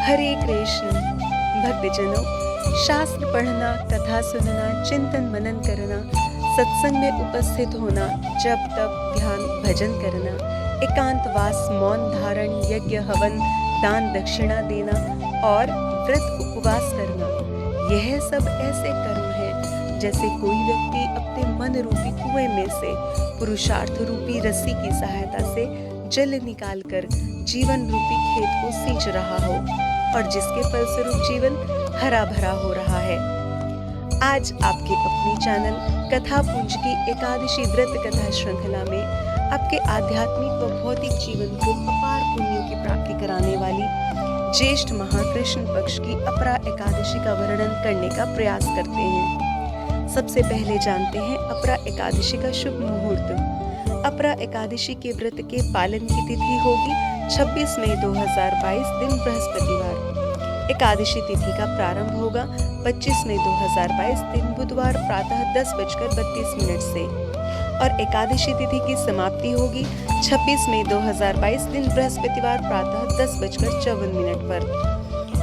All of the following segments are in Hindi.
हरे कृष्ण। भक्तजनों, शास्त्र पढ़ना, कथा सुनना, चिंतन मनन करना, सत्संग में उपस्थित होना, जप तप ध्यान भजन करना, एकांतवास मौन धारण, यज्ञ हवन दान दक्षिणा देना और व्रत उपवास करना, यह सब ऐसे कर्म हैं जैसे कोई व्यक्ति अपने मन रूपी कुएं में से पुरुषार्थ रूपी रस्सी की सहायता से जल निकालकर जीवन रूपी खेत को सींच रहा हो और जिसके फलस्वरूप जीवन हरा भरा हो रहा है। आज आपके अपने चैनल कथा पुंज की एकादशी व्रत कथा श्रृंखला में आपके आध्यात्मिक व भौतिक जीवन को अपार पुण्यों की प्राप्ति कराने वाली ज्येष्ठ महाकृष्ण पक्ष की अपरा एकादशी का वर्णन करने का प्रयास करते हैं। सबसे पहले जानते हैं अपरा एकादशी का शुभ मुहूर्त। अपरा एकादशी के व्रत के पालन की तिथि होगी 26 मई 2022 दिन बृहस्पतिवार। एकादशी तिथि का प्रारंभ होगा 25 मई 2022 दिन बुधवार प्रातः 10:32 से और एकादशी तिथि की समाप्ति होगी 26 मई 2022 दिन बृहस्पतिवार प्रातः 10:54 पर।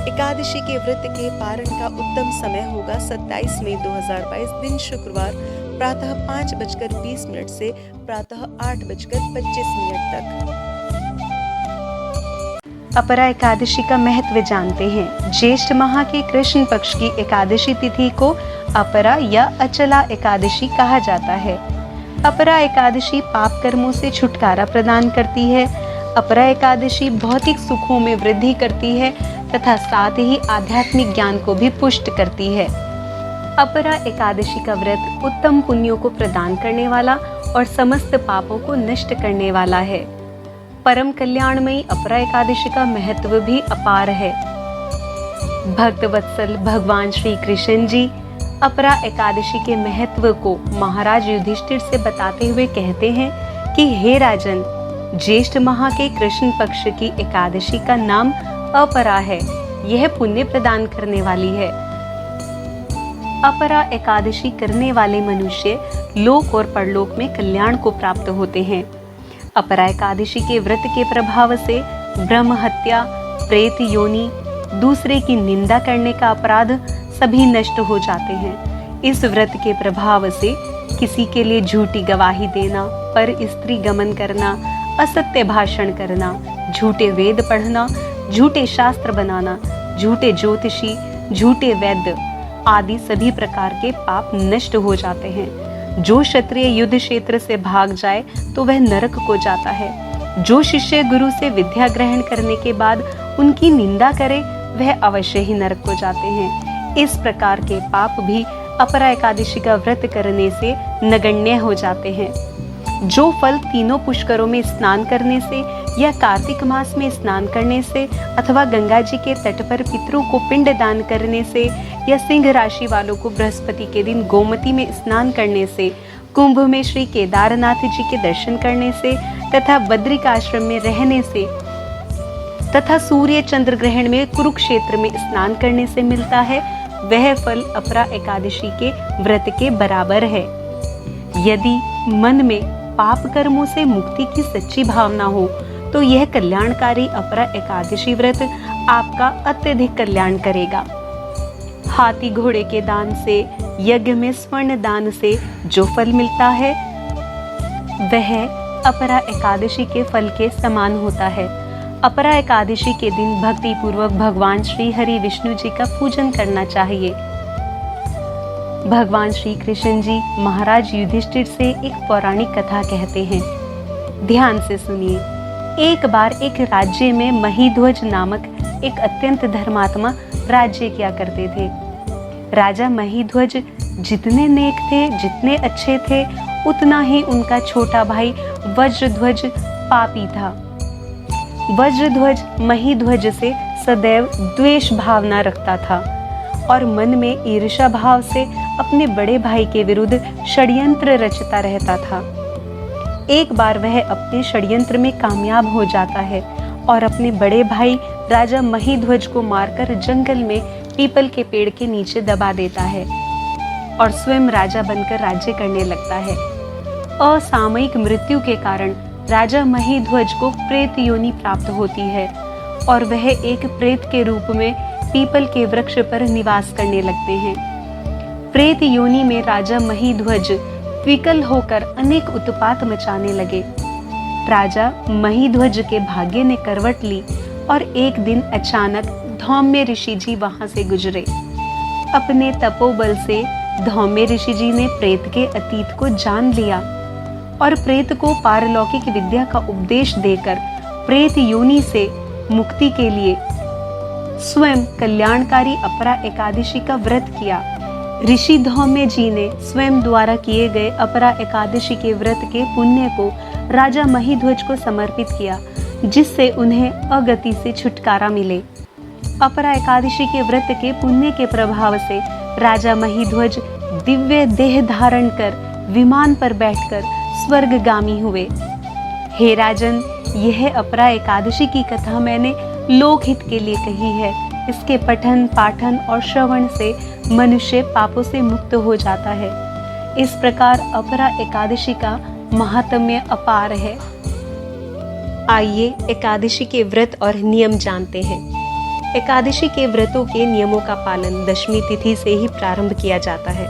एकादशी के व्रत के पारण का उत्तम समय होगा 27 मई 2022 दिन शुक्रवार प्रातः 5:20 से प्रातः 8:25 तक। अपरा एकादशी का महत्व जानते हैं। ज्येष्ठ माह के कृष्ण पक्ष की एकादशी तिथि को अपरा या अचला एकादशी कहा जाता है। अपरा एकादशी पाप कर्मों से छुटकारा प्रदान करती है। अपरा एकादशी भौतिक सुखों में वृद्धि करती है तथा साथ ही आध्यात्मिक ज्ञान को भी पुष्ट करती है। अपरा एकादशी का व्रत उत्तम पुण्यों को प्रदान करने वाला और समस्त पापों को नष्ट करने वाला है। परम कल्याणमयी अपरा एकादशी का महत्व भी अपार है। भक्त वत्सल भगवान श्री कृष्ण जी अपरा एकादशी के महत्व को महाराज युधिष्ठिर से बताते हुए कहते हैं कि हे राजन, ज्येष्ठ माह के कृष्ण पक्ष की एकादशी का नाम अपरा है। यह पुण्य प्रदान करने वाली है। अपरा एकादशी करने वाले मनुष्य लोक और परलोक में कल्याण को प्राप्त होते हैं। अपरा एकादशी के व्रत के प्रभाव से ब्रह्म हत्या, प्रेत योनि, दूसरे की निंदा करने का अपराध सभी नष्ट हो जाते हैं। इस व्रत के प्रभाव से किसी के लिए झूठी गवाही देना, पर स्त्री गमन करना, असत्य भाषण करना, झूठे वेद पढ़ना, झूठे शास्त्र बनाना, झूठे ज्योतिषी, झूठे वैद्य आदि सभी प्रकार के पाप नष्ट हो जाते हैं। जो क्षत्रिय युद्ध क्षेत्र से भाग जाए तो वह नरक को जाता है। जो शिष्य गुरु से विद्या ग्रहण करने के बाद उनकी निंदा करे वह अवश्य ही नरक को जाते हैं। इस प्रकार के पाप भी अपरा एकादशी का व्रत करने से नगण्य हो जाते हैं। जो फल तीनों पुष्करों में स्नान करने से या कार्तिक मास में स्नान करने से अथवा गंगा जी के तट पर पितरों को पिंड दान करने से या सिंह राशि वालों को बृहस्पति के दिन गोमती में स्नान करने से, कुंभ में श्री केदारनाथ जी के दर्शन करने से तथा बद्रिक आश्रम में रहने से तथा सूर्य चंद्र ग्रहण में कुरुक्षेत्र में स्नान करने से मिलता है, वह फल अपरा एकादशी के व्रत के बराबर है। यदि मन में पाप कर्मों से मुक्ति की सच्ची भावना हो तो यह कल्याणकारी अपरा एकादशी व्रत आपका अत्यधिक कल्याण करेगा। हाथी घोड़े के दान से, यज्ञ में स्वर्ण दान से जो फल मिलता है वह अपरा एकादशी के फल के समान होता है। अपरा एकादशी के दिन भक्ति पूर्वक भगवान श्री हरि विष्णु जी का पूजन करना चाहिए। भगवान श्री कृष्ण जी महाराज युधिष्ठिर से एक पौराणिक कथा कहते हैं। ध्यान से सुनिए। एक बार एक राज्य में महीध्वज नामक एक अत्यंत धर्मात्मा राज्य किया करते थे। राजा महीध्वज जितने नेक थे, जितने अच्छे थे, उतना ही उनका छोटा भाई वज्रध्वज पापी था। वज्रध्वज महीध्वज से सदैव द्वेष भावना रखता था और मन में ईर्ष्या भाव से अपने बड़े भाई के विरुद्ध षड्यंत्र रचता रहता था। एक बार वह अपने षड्यंत्र में कामयाब हो जाता है और अपने बड़े भाई राजा महीध्वज को मारकर जंगल में पीपल के पेड़ के नीचे दबा देता है और स्वयं राजा बनकर राज्य करने लगता है। असामयिक मृत्यु के कारण राजा महीध्वज को प्रेत योनि प्राप्त होती है और वह एक प्रेत के रूप में पीपल के वृक्ष पर निवास करने लगते हैं। प्रेत योनि में राजा महीध्वज विकल होकर अनेक उत्पात मचाने लगे। राजा महीध्वज के भाग्य ने करवट ली और एक दिन अचानक धौम्य ऋषि जी वहां से गुजरे। अपने तपोबल से धौम्य ऋषि जी ने प्रेत के अतीत को जान लिया और प्रेत को पारलौकिक विद्या का उपदेश देकर प्रेत योनि से मुक्ति के लिए स्वयं कल्याणकारी अपरा एकादशी का व्रत किया। ऋषि धौम्य जी ने स्वयं द्वारा किए गए अपरा एकादशी के व्रत के पुण्य को राजा महीध्वज को समर्पित किया, जिससे उन्हें अगति से छुटकारा मिले। अपरा एकादशी के व्रत के पुण्य के प्रभाव से राजा महीध्वज दिव्य देह धारण कर विमान पर बैठकर स्वर्गगामी हुए। हे राजन, यह अपरा एकादशी की कथा मैंने लोकहित के लिए कही है। इसके पठन, पाठन और श्रवण से मनुष्य पापों से मुक्त हो जाता है। इस प्रकार अपरा एकादशी का महात्म्य अपार है। आइए एकादशी के व्रत और नियम जानते हैं। एकादशी के व्रतों के नियमों का पालन दशमी तिथि से ही प्रारंभ किया जाता है।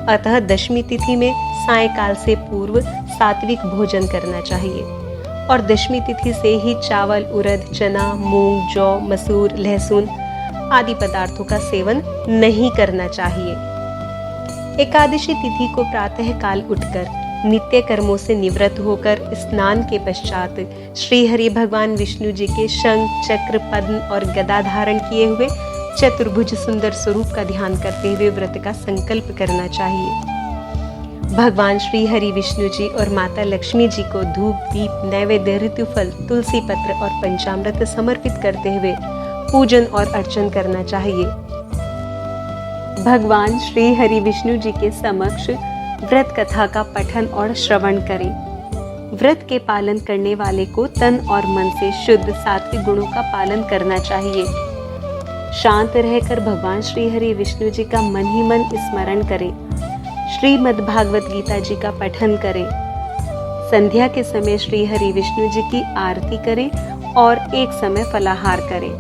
अतः दशमी तिथि में सायंकाल से पूर्व सात्विक भोजन करना चाहिए और दशमी तिथि से ही चावल, उड़द, चना, मूंग, जौ, मसूर, लहसुन आदि पदार्थों का सेवन नहीं करना चाहिए। एकादशी तिथि को प्रातः काल उठकर नित्य कर्मों से निवृत्त होकर स्नान के पश्चात श्री हरि भगवान विष्णु जी के शंख, चक्र, पद्म और गदा धारण किए हुए चतुर्भुज सुंदर स्वरूप का ध्यान करते हुए व्रत का संकल्प करना चाहिए। भगवान श्री हरि विष्णु जी और माता लक्ष्मी जी को धूप, दीप, नैवेद्य, ऋतुफल, तुलसी पत्र और पंचामृत समर्पित करते हुए पूजन और अर्चन करना चाहिए। भगवान श्री हरि विष्णु जी के समक्ष व्रत कथा का पठन और श्रवण करें। व्रत के पालन करने वाले को तन और मन से शुद्ध सात्विक गुणों का पालन करना चाहिए। शांत रहकर भगवान श्री हरि विष्णु जी का मन ही मन स्मरण करें। श्रीमद् भागवत गीता जी का पठन करें। संध्या के समय श्री हरि विष्णु जी की आरती करें और एक समय फलाहार करें।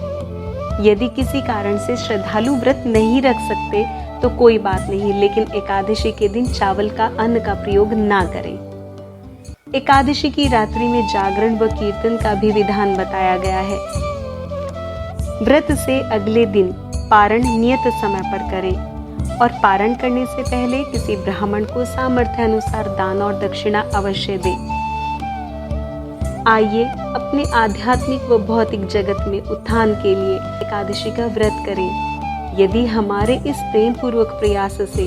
यदि किसी कारण से श्रद्धालु व्रत नहीं रख सकते तो कोई बात नहीं, लेकिन एकादशी के दिन चावल का अन्न का प्रयोग ना करें। एकादशी की रात्रि में जागरण व कीर्तन का भी विधान बताया गया है। व्रत से अगले दिन पारण नियत समय पर करें और पारण करने से पहले किसी ब्राह्मण को सामर्थ्य अनुसार दान और दक्षिणा अवश्य दें। आइए अपने आध्यात्मिक व भौतिक जगत में उत्थान के लिए एकादशी का व्रत करें। यदि हमारे इस प्रेम पूर्वक प्रयास से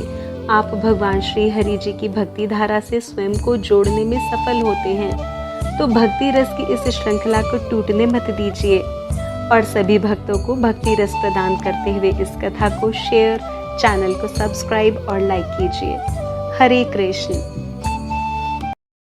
आप भगवान श्री हरि जी की भक्ति धारा से स्वयं को जोड़ने में सफल होते हैं तो भक्ति रस की इस श्रृंखला को टूटने मत दीजिए और सभी भक्तों को भक्ति रस प्रदान करते हुए इस कथा को शेयर, चैनल को सब्सक्राइब और लाइक कीजिए। हरे कृष्ण।